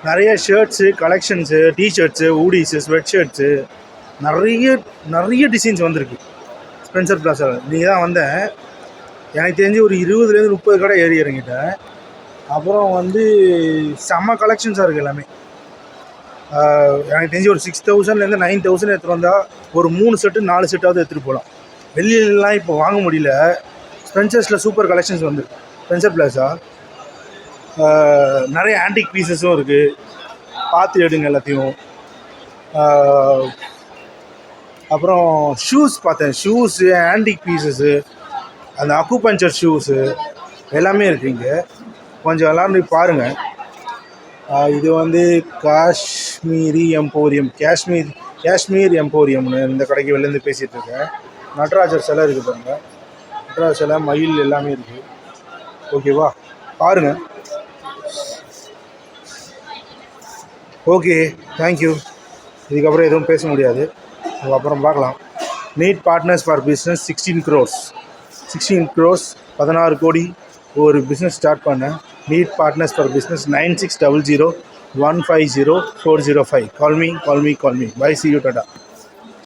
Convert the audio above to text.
நிறைய shirts collections, t shirts, hoodies, sweat shirts நிறைய நிறைய டிசைன்ஸ் வந்திருக்கு ஸ்பென்சர் பிளாஸாவில். நீங்கள் தான் வந்தேன், எனக்கு தெரிஞ்சு ஒரு 20-30 கடை ஏறி இறங்கிட்டேன். அப்புறம் வந்து செம்ம கலெக்ஷன்ஸாக இருக்குது எல்லாமே. எனக்கு தெரிஞ்சு ஒரு 6000லேருந்து 9000 எடுத்துகிட்டு வந்தால் ஒரு 3 செட்டு 4 செட்டாவது எடுத்துகிட்டு போகலாம். வெளியிலலாம் இப்போ வாங்க முடியல. ஸ்பென்சர்ஸில் சூப்பர் கலெக்ஷன்ஸ் வந்துருக்கு ஸ்பென்சர் பிளாஸா. நிறைய ஆன்டிக் பீசஸும் இருக்குது, பார்த்து எடுங்க எல்லாத்தையும். அப்புறம் ஷூஸ் பார்த்தேன், ஷூஸு, ஆன்டிக் பீசஸ்ஸு, அந்த அக்குபஞ்சர் ஷூஸு எல்லாமே இருக்குது இங்கே. கொஞ்சம் எல்லோரும் போய் பாருங்கள். இது வந்து காஷ்மீரி எம்போரியம், காஷ்மீர் எம்போரியம்னு இந்த கடைக்கு வெளிலேருந்து பேசிகிட்டு இருக்கேன். நடராஜர் சிலை இருக்குது பாருங்கள், நடராஜர் சிலை, மயில் எல்லாமே இருக்குது. ஓகேவா, பாருங்கள். Okay, thank you. இதுக்கப்புறம் எதுவும் பேச முடியாது, அப்புறம் பார்க்கலாம். Need partners for business 16 crores 16 கோடி ஒரு பிஸ்னஸ் ஸ்டார்ட் பண்ணேன். Need partners for business 9600 150 405. Call me. Bye, see you, Tata.